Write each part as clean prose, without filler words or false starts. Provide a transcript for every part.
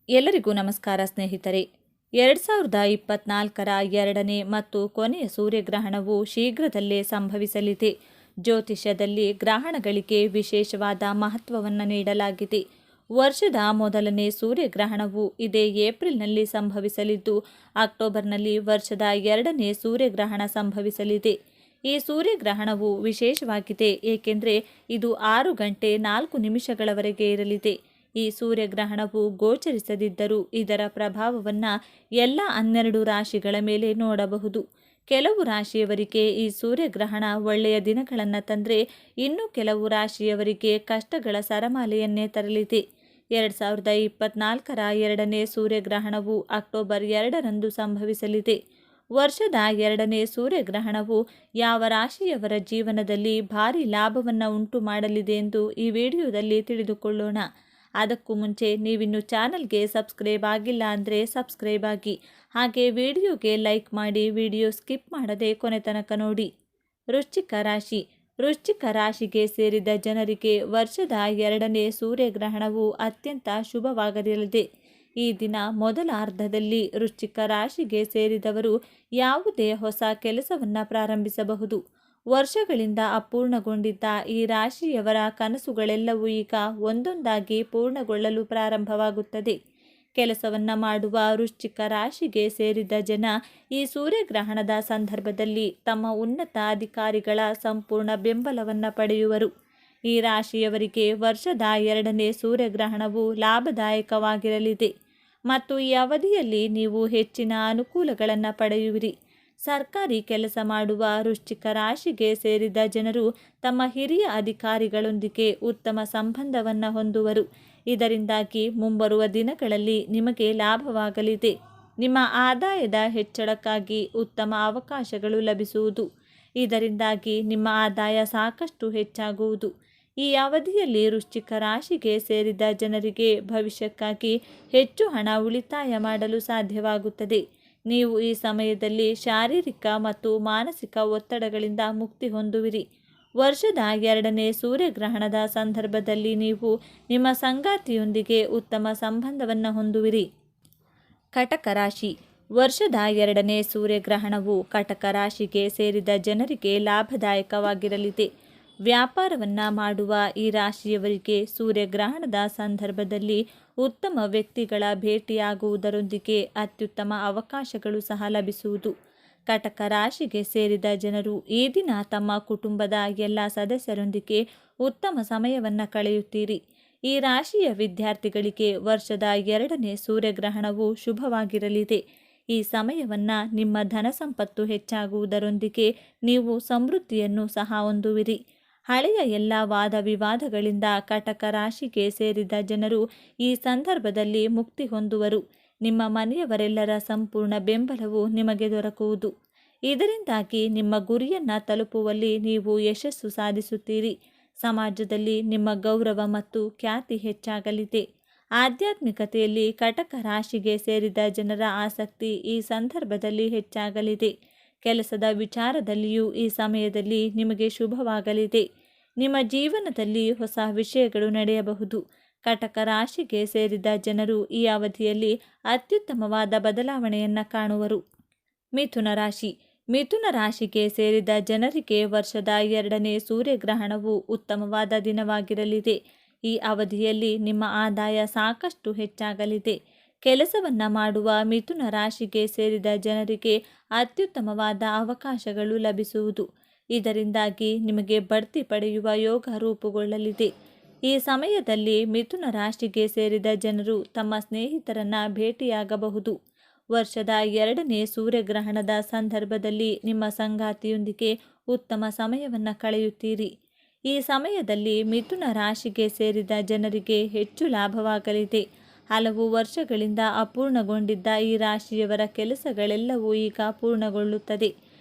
ಎಲ್ಲರಿಗೂ ನಮಸ್ಕಾರ ಸ್ನೇಹಿತರೆ. 2024ರ ಎರಡನೇ ಮತ್ತು ಕೊನೆಯ ಸೂರ್ಯಗ್ರಹಣವು ಶೀಘ್ರದಲ್ಲೇ ಸಂಭವಿಸಲಿದೆ. ಜ್ಯೋತಿಷ್ಯದಲ್ಲಿ ಗ್ರಹಣಗಳಿಗೆ ವಿಶೇಷವಾದ ಮಹತ್ವವನ್ನು ನೀಡಲಾಗಿದೆ. ವರ್ಷದ ಮೊದಲನೇ ಸೂರ್ಯಗ್ರಹಣವು ಇದೇ ಏಪ್ರಿಲ್ನಲ್ಲಿ ಸಂಭವಿಸಲಿದ್ದು, ಅಕ್ಟೋಬರ್ನಲ್ಲಿ ವರ್ಷದ ಎರಡನೇ ಸೂರ್ಯಗ್ರಹಣ ಸಂಭವಿಸಲಿದೆ. ಈ ಸೂರ್ಯಗ್ರಹಣವು ವಿಶೇಷವಾಗಿದೆ ಏಕೆಂದರೆ ಇದು 6 ಗಂಟೆ 4 ನಿಮಿಷಗಳವರೆಗೆ ಇರಲಿದೆ. ಈ ಸೂರ್ಯಗ್ರಹಣವು ಗೋಚರಿಸದಿದ್ದರೂ ಇದರ ಪ್ರಭಾವವನ್ನು ಎಲ್ಲ 12 ರಾಶಿಗಳ ಮೇಲೆ ನೋಡಬಹುದು. ಕೆಲವು ರಾಶಿಯವರಿಗೆ ಈ ಸೂರ್ಯಗ್ರಹಣ ಒಳ್ಳೆಯ ದಿನಗಳನ್ನು ತಂದರೆ, ಇನ್ನು ಕೆಲವು ರಾಶಿಯವರಿಗೆ ಕಷ್ಟಗಳ ಸರಮಾಲೆಯನ್ನೇ ತರಲಿದೆ. 2024ರ ಎರಡನೇ ಸೂರ್ಯಗ್ರಹಣವು ಅಕ್ಟೋಬರ್ 2ರಂದು ಸಂಭವಿಸಲಿದೆ. ವರ್ಷದ ಎರಡನೇ ಸೂರ್ಯಗ್ರಹಣವು ಯಾವ ರಾಶಿಯವರ ಜೀವನದಲ್ಲಿ ಭಾರಿ ಲಾಭವನ್ನು ಉಂಟು ಮಾಡಲಿದೆ ಎಂದು ಈ ವಿಡಿಯೋದಲ್ಲಿ ತಿಳಿದುಕೊಳ್ಳೋಣ. ಅದಕ್ಕೂ ಮುಂಚೆ ನೀವಿನ್ನು ಚಾನಲ್ಗೆ ಸಬ್ಸ್ಕ್ರೈಬ್ ಆಗಿಲ್ಲ ಅಂದರೆ ಸಬ್ಸ್ಕ್ರೈಬ್ ಆಗಿ, ಹಾಗೆ ವಿಡಿಯೋಗೆ ಲೈಕ್ ಮಾಡಿ, ವಿಡಿಯೋ ಸ್ಕಿಪ್ ಮಾಡದೆ ಕೊನೆ ತನಕ ನೋಡಿ. ವೃಶ್ಚಿಕ ರಾಶಿ. ವೃಶ್ಚಿಕ ರಾಶಿಗೆ ಸೇರಿದ ಜನರಿಗೆ ವರ್ಷದ ಎರಡನೇ ಸೂರ್ಯಗ್ರಹಣವು ಅತ್ಯಂತ ಶುಭವಾಗಲಿದೆ. ಈ ದಿನ ಮೊದಲ ಅರ್ಧದಲ್ಲಿ ವೃಶ್ಚಿಕ ರಾಶಿಗೆ ಸೇರಿದವರು ಯಾವುದೇ ಹೊಸ ಕೆಲಸವನ್ನು ಪ್ರಾರಂಭಿಸಬಹುದು. ವರ್ಷಗಳಿಂದ ಅಪೂರ್ಣಗೊಂಡಿದ್ದ ಈ ರಾಶಿಯವರ ಕನಸುಗಳೆಲ್ಲವೂ ಈಗ ಒಂದೊಂದಾಗಿ ಪೂರ್ಣಗೊಳ್ಳಲು ಪ್ರಾರಂಭವಾಗುತ್ತದೆ. ಕೆಲಸವನ್ನು ಮಾಡುವ ವೃಶ್ಚಿಕ ರಾಶಿಗೆ ಸೇರಿದ ಜನ ಈ ಸೂರ್ಯಗ್ರಹಣದ ಸಂದರ್ಭದಲ್ಲಿ ತಮ್ಮ ಉನ್ನತ ಅಧಿಕಾರಿಗಳ ಸಂಪೂರ್ಣ ಬೆಂಬಲವನ್ನು ಪಡೆಯುವರು. ಈ ರಾಶಿಯವರಿಗೆ ವರ್ಷದ ಎರಡನೇ ಸೂರ್ಯಗ್ರಹಣವು ಲಾಭದಾಯಕವಾಗಿರಲಿದೆ ಮತ್ತು ಈ ಅವಧಿಯಲ್ಲಿ ನೀವು ಹೆಚ್ಚಿನ ಅನುಕೂಲಗಳನ್ನು ಪಡೆಯುವಿರಿ. ಸರ್ಕಾರಿ ಕೆಲಸ ಮಾಡುವ ವೃಶ್ಚಿಕ ರಾಶಿಗೆ ಸೇರಿದ ಜನರು ತಮ್ಮ ಹಿರಿಯ ಅಧಿಕಾರಿಗಳೊಂದಿಗೆ ಉತ್ತಮ ಸಂಬಂಧವನ್ನು ಹೊಂದುವರು. ಇದರಿಂದಾಗಿ ಮುಂಬರುವ ದಿನಗಳಲ್ಲಿ ನಿಮಗೆ ಲಾಭವಾಗಲಿದೆ. ನಿಮ್ಮ ಆದಾಯದ ಹೆಚ್ಚಳಕ್ಕಾಗಿ ಉತ್ತಮ ಅವಕಾಶಗಳು ಲಭಿಸುವುದು. ಇದರಿಂದಾಗಿ ನಿಮ್ಮ ಆದಾಯ ಸಾಕಷ್ಟು ಹೆಚ್ಚಾಗುವುದು. ಈ ಅವಧಿಯಲ್ಲಿ ವೃಶ್ಚಿಕ ರಾಶಿಗೆ ಸೇರಿದ ಜನರಿಗೆ ಭವಿಷ್ಯಕ್ಕಾಗಿ ಹೆಚ್ಚು ಹಣ ಉಳಿತಾಯ ಮಾಡಲು ಸಾಧ್ಯವಾಗುತ್ತದೆ. ನೀವು ಈ ಸಮಯದಲ್ಲಿ ಶಾರೀರಿಕ ಮತ್ತು ಮಾನಸಿಕ ಒತ್ತಡಗಳಿಂದ ಮುಕ್ತಿ ಹೊಂದುವಿರಿ. ವರ್ಷದ ಎರಡನೇ ಸೂರ್ಯಗ್ರಹಣದ ಸಂದರ್ಭದಲ್ಲಿ ನೀವು ನಿಮ್ಮ ಸಂಗಾತಿಯೊಂದಿಗೆ ಉತ್ತಮ ಸಂಬಂಧವನ್ನು ಹೊಂದುವಿರಿ. ಕಟಕ ರಾಶಿ. ವರ್ಷದ ಎರಡನೇ ಸೂರ್ಯಗ್ರಹಣವು ಕಟಕ ರಾಶಿಗೆ ಸೇರಿದ ಜನರಿಗೆ ಲಾಭದಾಯಕವಾಗಿರಲಿದೆ. ವ್ಯಾಪಾರವನ್ನು ಮಾಡುವ ಈ ರಾಶಿಯವರಿಗೆ ಸೂರ್ಯಗ್ರಹಣದ ಸಂದರ್ಭದಲ್ಲಿ ಉತ್ತಮ ವ್ಯಕ್ತಿಗಳ ಭೇಟಿಯಾಗುವುದರೊಂದಿಗೆ ಅತ್ಯುತ್ತಮ ಅವಕಾಶಗಳು ಸಹ ಲಭಿಸುವುದು. ಕಟಕ ರಾಶಿಗೆ ಸೇರಿದ ಜನರು ಈ ದಿನ ತಮ್ಮ ಕುಟುಂಬದ ಎಲ್ಲ ಸದಸ್ಯರೊಂದಿಗೆ ಉತ್ತಮ ಸಮಯವನ್ನು ಕಳೆಯುತ್ತೀರಿ. ಈ ರಾಶಿಯ ವಿದ್ಯಾರ್ಥಿಗಳಿಗೆ ವರ್ಷದ ಎರಡನೇ ಸೂರ್ಯಗ್ರಹಣವು ಶುಭವಾಗಿರಲಿದೆ. ಈ ಸಮಯವನ್ನು ನಿಮ್ಮ ಧನ ಸಂಪತ್ತು ಹೆಚ್ಚಾಗುವುದರೊಂದಿಗೆ ನೀವು ಸಮೃದ್ಧಿಯನ್ನು ಸಹ ಹೊಂದುವಿರಿ. ಹಳೆಯ ಎಲ್ಲ ವಾದ ವಿವಾದಗಳಿಂದ ಕಟಕ ರಾಶಿಗೆ ಸೇರಿದ ಜನರು ಈ ಸಂದರ್ಭದಲ್ಲಿ ಮುಕ್ತಿ ಹೊಂದುವರು. ನಿಮ್ಮ ಮನೆಯವರೆಲ್ಲರ ಸಂಪೂರ್ಣ ಬೆಂಬಲವು ನಿಮಗೆ ದೊರಕುವುದು. ಇದರಿಂದಾಗಿ ನಿಮ್ಮ ಗುರಿಯನ್ನು ತಲುಪುವಲ್ಲಿ ನೀವು ಯಶಸ್ಸು ಸಾಧಿಸುತ್ತೀರಿ. ಸಮಾಜದಲ್ಲಿ ನಿಮ್ಮ ಗೌರವ ಮತ್ತು ಖ್ಯಾತಿ ಹೆಚ್ಚಾಗಲಿದೆ. ಆಧ್ಯಾತ್ಮಿಕತೆಯಲ್ಲಿ ಕಟಕ ರಾಶಿಗೆ ಸೇರಿದ ಜನರ ಆಸಕ್ತಿ ಈ ಸಂದರ್ಭದಲ್ಲಿ ಹೆಚ್ಚಾಗಲಿದೆ. ಕೆಲಸದ ವಿಚಾರದಲ್ಲಿಯೂ ಈ ಸಮಯದಲ್ಲಿ ನಿಮಗೆ ಶುಭವಾಗಲಿದೆ. ನಿಮ್ಮ ಜೀವನದಲ್ಲಿ ಹೊಸ ವಿಷಯಗಳು ನಡೆಯಬಹುದು. ಕಟಕ ರಾಶಿಗೆ ಸೇರಿದ ಜನರು ಈ ಅವಧಿಯಲ್ಲಿ ಅತ್ಯುತ್ತಮವಾದ ಬದಲಾವಣೆಯನ್ನು ಕಾಣುವರು. ಮಿಥುನ ರಾಶಿ. ಮಿಥುನ ರಾಶಿಗೆ ಸೇರಿದ ಜನರಿಗೆ ವರ್ಷದ ಎರಡನೇ ಸೂರ್ಯಗ್ರಹಣವು ಉತ್ತಮವಾದ ದಿನವಾಗಿರಲಿದೆ. ಈ ಅವಧಿಯಲ್ಲಿ ನಿಮ್ಮ ಆದಾಯ ಸಾಕಷ್ಟು ಹೆಚ್ಚಾಗಲಿದೆ. ಕೆಲಸವನ್ನು ಮಾಡುವ ಮಿಥುನ ರಾಶಿಗೆ ಸೇರಿದ ಜನರಿಗೆ ಅತ್ಯುತ್ತಮವಾದ ಅವಕಾಶಗಳು ಲಭಿಸುವುದು. ಇದರಿಂದಾಗಿ ನಿಮಗೆ ಬಡ್ತಿ ಪಡೆಯುವ ಯೋಗ ರೂಪುಗೊಳ್ಳಲಿದೆ. ಈ ಸಮಯದಲ್ಲಿ ಮಿಥುನ ರಾಶಿಗೆ ಸೇರಿದ ಜನರು ತಮ್ಮ ಸ್ನೇಹಿತರನ್ನು ಭೇಟಿಯಾಗಬಹುದು. ವರ್ಷದ ಎರಡನೇ ಸೂರ್ಯಗ್ರಹಣದ ಸಂದರ್ಭದಲ್ಲಿ ನಿಮ್ಮ ಸಂಗಾತಿಯೊಂದಿಗೆ ಉತ್ತಮ ಸಮಯವನ್ನು ಕಳೆಯುತ್ತೀರಿ. ಈ ಸಮಯದಲ್ಲಿ ಮಿಥುನ ರಾಶಿಗೆ ಸೇರಿದ ಜನರಿಗೆ ಹೆಚ್ಚು ಲಾಭವಾಗಲಿದೆ. ಹಲವು ವರ್ಷಗಳಿಂದ ಅಪೂರ್ಣಗೊಂಡಿದ್ದ ಈ ರಾಶಿಯವರ ಕೆಲಸಗಳೆಲ್ಲವೂ ಈಗ ಪೂರ್ಣಗೊಳ್ಳುತ್ತದೆ.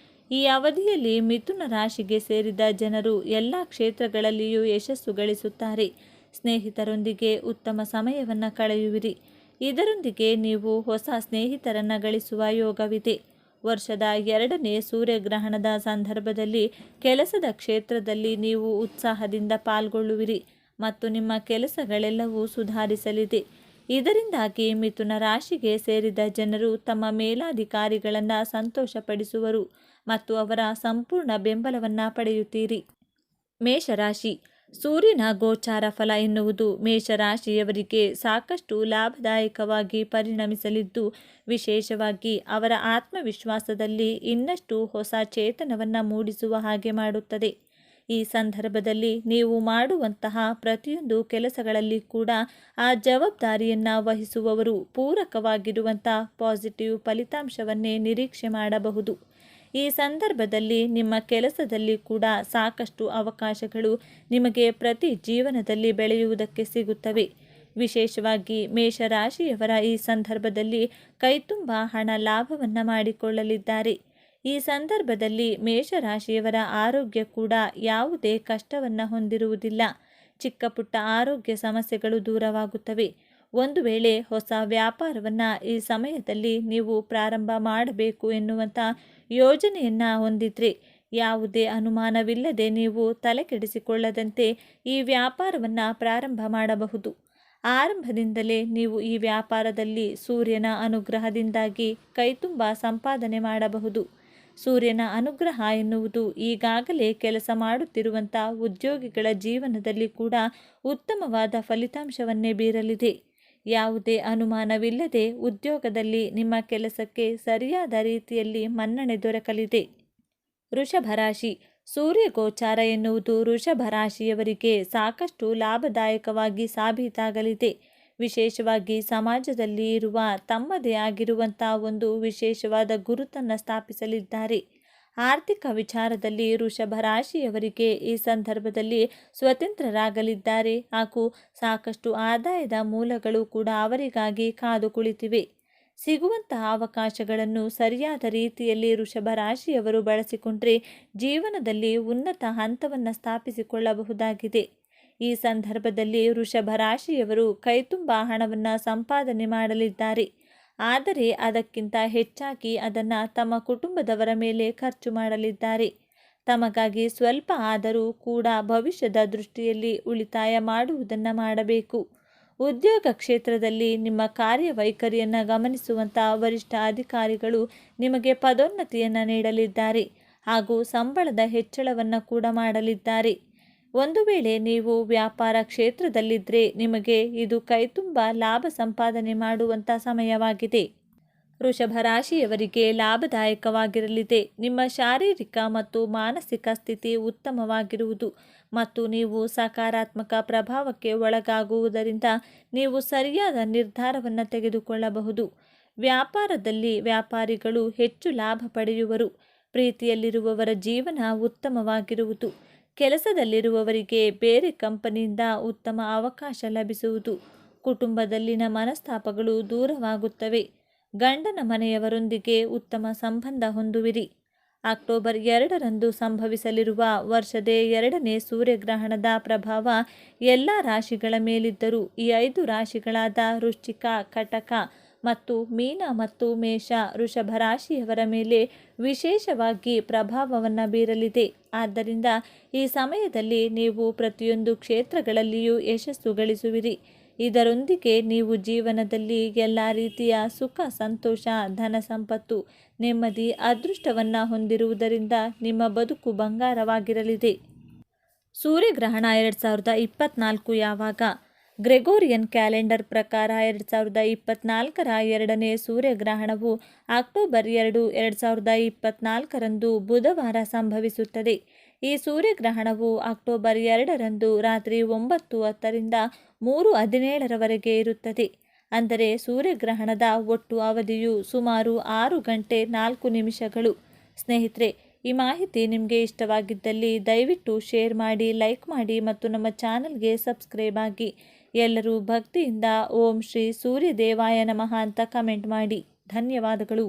ಈ ಅವಧಿಯಲ್ಲಿ ಮಿಥುನ ರಾಶಿಗೆ ಸೇರಿದ ಜನರು ಎಲ್ಲ ಕ್ಷೇತ್ರಗಳಲ್ಲಿಯೂ ಯಶಸ್ಸು ಗಳಿಸುತ್ತಾರೆ. ಸ್ನೇಹಿತರೊಂದಿಗೆ ಉತ್ತಮ ಸಮಯವನ್ನು ಕಳೆಯುವಿರಿ. ಇದರೊಂದಿಗೆ ನೀವು ಹೊಸ ಸ್ನೇಹಿತರನ್ನು ಗಳಿಸುವ ಯೋಗವಿದೆ. ವರ್ಷದ ಎರಡನೇ ಸೂರ್ಯಗ್ರಹಣದ ಸಂದರ್ಭದಲ್ಲಿ ಕೆಲಸದ ಕ್ಷೇತ್ರದಲ್ಲಿ ನೀವು ಉತ್ಸಾಹದಿಂದ ಪಾಲ್ಗೊಳ್ಳುವಿರಿ ಮತ್ತು ನಿಮ್ಮ ಕೆಲಸಗಳೆಲ್ಲವೂ ಸುಧಾರಿಸಲಿದೆ. ಇದರಿಂದಾಗಿ ಮಿಥುನ ರಾಶಿಗೆ ಸೇರಿದ ಜನರು ತಮ್ಮ ಮೇಲಾಧಿಕಾರಿಗಳನ್ನು ಸಂತೋಷಪಡಿಸುವರು ಮತ್ತು ಅವರ ಸಂಪೂರ್ಣ ಬೆಂಬಲವನ್ನು ಪಡೆಯುತ್ತೀರಿ. ಮೇಷರಾಶಿ. ಸೂರ್ಯನ ಗೋಚಾರ ಫಲ ಎನ್ನುವುದು ಮೇಷರಾಶಿಯವರಿಗೆ ಸಾಕಷ್ಟು ಲಾಭದಾಯಕವಾಗಿ ಪರಿಣಮಿಸಲಿದ್ದು, ವಿಶೇಷವಾಗಿ ಅವರ ಆತ್ಮವಿಶ್ವಾಸದಲ್ಲಿ ಇನ್ನಷ್ಟು ಹೊಸ ಚೇತನವನ್ನು ಮೂಡಿಸುವ ಹಾಗೆ ಮಾಡುತ್ತದೆ. ಈ ಸಂದರ್ಭದಲ್ಲಿ ನೀವು ಮಾಡುವಂತಹ ಪ್ರತಿಯೊಂದು ಕೆಲಸಗಳಲ್ಲಿ ಕೂಡ ಆ ಜವಾಬ್ದಾರಿಯನ್ನು ವಹಿಸುವವರು ಪೂರಕವಾಗಿರುವಂಥ ಪಾಸಿಟಿವ್ ಫಲಿತಾಂಶವನ್ನೇ ನಿರೀಕ್ಷೆ ಮಾಡಬಹುದು. ಈ ಸಂದರ್ಭದಲ್ಲಿ ನಿಮ್ಮ ಕೆಲಸದಲ್ಲಿ ಕೂಡ ಸಾಕಷ್ಟು ಅವಕಾಶಗಳು ನಿಮಗೆ ಪ್ರತಿ ಜೀವನದಲ್ಲಿ ಬೆಳೆಯುವುದಕ್ಕೆ ಸಿಗುತ್ತವೆ. ವಿಶೇಷವಾಗಿ ಮೇಷರಾಶಿಯವರ ಈ ಸಂದರ್ಭದಲ್ಲಿ ಕೈತುಂಬ ಹಣ ಲಾಭವನ್ನು ಮಾಡಿಕೊಳ್ಳಲಿದ್ದಾರೆ. ಈ ಸಂದರ್ಭದಲ್ಲಿ ಮೇಷರಾಶಿಯವರ ಆರೋಗ್ಯ ಕೂಡ ಯಾವುದೇ ಕಷ್ಟವನ್ನು ಹೊಂದಿರುವುದಿಲ್ಲ. ಚಿಕ್ಕ ಪುಟ್ಟ ಆರೋಗ್ಯ ಸಮಸ್ಯೆಗಳು ದೂರವಾಗುತ್ತವೆ. ಒಂದು ವೇಳೆ ಹೊಸ ವ್ಯಾಪಾರವನ್ನು ಈ ಸಮಯದಲ್ಲಿ ನೀವು ಪ್ರಾರಂಭ ಮಾಡಬೇಕು ಎನ್ನುವಂಥ ಯೋಜನೆಯನ್ನು ಹೊಂದಿದ್ರೆ ಯಾವುದೇ ಅನುಮಾನವಿಲ್ಲದೆ ನೀವು ತಲೆಕೆಡಿಸಿಕೊಳ್ಳದಂತೆ ಈ ವ್ಯಾಪಾರವನ್ನು ಪ್ರಾರಂಭ ಮಾಡಬಹುದು. ಆರಂಭದಿಂದಲೇ ನೀವು ಈ ವ್ಯಾಪಾರದಲ್ಲಿ ಸೂರ್ಯನ ಅನುಗ್ರಹದಿಂದಾಗಿ ಕೈತುಂಬ ಸಂಪಾದನೆ ಮಾಡಬಹುದು. ಸೂರ್ಯನ ಅನುಗ್ರಹ ಎನ್ನುವುದು ಈಗಾಗಲೇ ಕೆಲಸ ಮಾಡುತ್ತಿರುವಂಥ ಉದ್ಯೋಗಿಗಳ ಜೀವನದಲ್ಲಿ ಕೂಡ ಉತ್ತಮವಾದ ಫಲಿತಾಂಶವನ್ನೇ ಬೀರಲಿದೆ. ಯಾವುದೇ ಅನುಮಾನವಿಲ್ಲದೆ ಉದ್ಯೋಗದಲ್ಲಿ ನಿಮ್ಮ ಕೆಲಸಕ್ಕೆ ಸರಿಯಾದ ರೀತಿಯಲ್ಲಿ ಮನ್ನಣೆ ದೊರಕಲಿದೆ. ವೃಷಭ ರಾಶಿ. ಸೂರ್ಯ ಗೋಚಾರ ಎನ್ನುವುದು ವೃಷಭ ರಾಶಿಯವರಿಗೆ ಸಾಕಷ್ಟು ಲಾಭದಾಯಕವಾಗಿ ಸಾಬೀತಾಗಲಿದೆ. ವಿಶೇಷವಾಗಿ ಸಮಾಜದಲ್ಲಿ ಇರುವ ತಮ್ಮದೇ ಆಗಿರುವಂಥ ಒಂದು ವಿಶೇಷವಾದ ಗುರುತನ್ನು ಸ್ಥಾಪಿಸಲಿದ್ದಾರೆ. ಆರ್ಥಿಕ ವಿಚಾರದಲ್ಲಿ ವೃಷಭ ರಾಶಿಯವರಿಗೆ ಈ ಸಂದರ್ಭದಲ್ಲಿ ಸ್ವತಂತ್ರರಾಗಲಿದ್ದಾರೆ ಹಾಗೂ ಸಾಕಷ್ಟು ಆದಾಯದ ಮೂಲಗಳು ಕೂಡ ಅವರಿಗಾಗಿ ಕಾದು ಕುಳಿತಿವೆ. ಸಿಗುವಂತಹ ಅವಕಾಶಗಳನ್ನು ಸರಿಯಾದ ರೀತಿಯಲ್ಲಿ ವೃಷಭ ರಾಶಿಯವರು ಬಳಸಿಕೊಂಡ್ರೆ ಜೀವನದಲ್ಲಿ ಉನ್ನತ ಹಂತವನ್ನು ಸ್ಥಾಪಿಸಿಕೊಳ್ಳಬಹುದಾಗಿದೆ. ಈ ಸಂದರ್ಭದಲ್ಲಿ ವೃಷಭ ರಾಶಿಯವರು ಕೈತುಂಬ ಹಣವನ್ನು ಸಂಪಾದನೆ ಮಾಡಲಿದ್ದಾರೆ. ಆದರೆ ಅದಕ್ಕಿಂತ ಹೆಚ್ಚಾಗಿ ಅದನ್ನು ತಮ್ಮ ಕುಟುಂಬದವರ ಮೇಲೆ ಖರ್ಚು ಮಾಡಲಿದ್ದಾರೆ. ತಮಗಾಗಿ ಸ್ವಲ್ಪ ಆದರೂ ಕೂಡ ಭವಿಷ್ಯದ ದೃಷ್ಟಿಯಲ್ಲಿ ಉಳಿತಾಯ ಮಾಡುವುದನ್ನು ಮಾಡಬೇಕು. ಉದ್ಯೋಗ ಕ್ಷೇತ್ರದಲ್ಲಿ ನಿಮ್ಮ ಕಾರ್ಯವೈಖರಿಯನ್ನು ಗಮನಿಸುವಂಥ ವರಿಷ್ಠ ಅಧಿಕಾರಿಗಳು ನಿಮಗೆ ಪದೋನ್ನತಿಯನ್ನು ನೀಡಲಿದ್ದಾರೆ ಹಾಗೂ ಸಂಬಳದ ಹೆಚ್ಚಳವನ್ನು ಕೂಡ ಮಾಡಲಿದ್ದಾರೆ. ಒಂದು ವೇಳೆ ನೀವು ವ್ಯಾಪಾರ ಕ್ಷೇತ್ರದಲ್ಲಿದ್ದರೆ ನಿಮಗೆ ಇದು ಕೈತುಂಬ ಲಾಭ ಸಂಪಾದನೆ ಮಾಡುವಂಥ ಸಮಯವಾಗಿದೆ. ವೃಷಭ ರಾಶಿಯವರಿಗೆ ಲಾಭದಾಯಕವಾಗಿರಲಿದೆ. ನಿಮ್ಮ ಶಾರೀರಿಕ ಮತ್ತು ಮಾನಸಿಕ ಸ್ಥಿತಿ ಉತ್ತಮವಾಗಿರುವುದು ಮತ್ತು ನೀವು ಸಕಾರಾತ್ಮಕ ಪ್ರಭಾವಕ್ಕೆ ಒಳಗಾಗುವುದರಿಂದ ನೀವು ಸರಿಯಾದ ನಿರ್ಧಾರವನ್ನು ತೆಗೆದುಕೊಳ್ಳಬಹುದು. ವ್ಯಾಪಾರದಲ್ಲಿ ವ್ಯಾಪಾರಿಗಳು ಹೆಚ್ಚು ಲಾಭ ಪಡೆಯುವರು. ಪ್ರೀತಿಯಲ್ಲಿರುವವರ ಜೀವನ ಉತ್ತಮವಾಗಿರುವುದು. ಕೆಲಸದಲ್ಲಿರುವವರಿಗೆ ಬೇರೆ ಕಂಪನಿಯಿಂದ ಉತ್ತಮ ಅವಕಾಶ ಲಭಿಸುವುದು. ಕುಟುಂಬದಲ್ಲಿನ ಮನಸ್ತಾಪಗಳು ದೂರವಾಗುತ್ತವೆ. ಗಂಡನ ಮನೆಯವರೊಂದಿಗೆ ಉತ್ತಮ ಸಂಬಂಧ ಹೊಂದುವಿರಿ. ಅಕ್ಟೋಬರ್ 2ರಂದು ಸಂಭವಿಸಲಿರುವ ವರ್ಷದ 2ನೇ ಸೂರ್ಯಗ್ರಹಣದ ಪ್ರಭಾವ ಎಲ್ಲ ರಾಶಿಗಳ ಮೇಲಿದ್ದರೂ ಈ 5 ರಾಶಿಗಳಾದ ವೃಶ್ಚಿಕ, ಕಟಕ ಮತ್ತು ಮೀನ ಮತ್ತು ಮೇಷ, ವೃಷಭ ರಾಶಿಯವರ ಮೇಲೆ ವಿಶೇಷವಾಗಿ ಪ್ರಭಾವವನ್ನು ಬೀರಲಿದೆ. ಆದ್ದರಿಂದ ಈ ಸಮಯದಲ್ಲಿ ನೀವು ಪ್ರತಿಯೊಂದು ಕ್ಷೇತ್ರಗಳಲ್ಲಿಯೂ ಯಶಸ್ಸು ಗಳಿಸುವಿರಿ. ಇದರೊಂದಿಗೆ ನೀವು ಜೀವನದಲ್ಲಿ ಎಲ್ಲ ರೀತಿಯ ಸುಖ, ಸಂತೋಷ, ಧನ ಸಂಪತ್ತು, ನೆಮ್ಮದಿ, ಅದೃಷ್ಟವನ್ನು ಹೊಂದಿರುವುದರಿಂದ ನಿಮ್ಮ ಬದುಕು ಬಂಗಾರವಾಗಿರಲಿದೆ. ಸೂರ್ಯಗ್ರಹಣ 2024 ಯಾವಾಗ? ಗ್ರೆಗೋರಿಯನ್ ಕ್ಯಾಲೆಂಡರ್ ಪ್ರಕಾರ 2024ರ 2ನೇ ಸೂರ್ಯಗ್ರಹಣವು ಅಕ್ಟೋಬರ್ 2, 2024ರಂದು ಬುಧವಾರ ಸಂಭವಿಸುತ್ತದೆ. ಈ ಸೂರ್ಯಗ್ರಹಣವು ಅಕ್ಟೋಬರ್ 2ರಂದು ರಾತ್ರಿ 9:10ರಿಂದ 3:17ರವರೆಗೆ ಇರುತ್ತದೆ. ಅಂದರೆ ಸೂರ್ಯಗ್ರಹಣದ ಒಟ್ಟು ಅವಧಿಯು ಸುಮಾರು 6 ಗಂಟೆ 4 ನಿಮಿಷಗಳು. ಸ್ನೇಹಿತರೆ, ಈ ಮಾಹಿತಿ ನಿಮಗೆ ಇಷ್ಟವಾಗಿದ್ದಲ್ಲಿ ದಯವಿಟ್ಟು ಶೇರ್ ಮಾಡಿ, ಲೈಕ್ ಮಾಡಿ ಮತ್ತು ನಮ್ಮ ಚಾನಲ್ಗೆ ಸಬ್ಸ್ಕ್ರೈಬ್ ಆಗಿ. ಎಲ್ಲರೂ ಭಕ್ತಿಯಿಂದ ಓಂ ಶ್ರೀ ಸೂರ್ಯದೇವಾಯ ನಮಃ ಅಂತ ಕಮೆಂಟ್ ಮಾಡಿ. ಧನ್ಯವಾದಗಳು.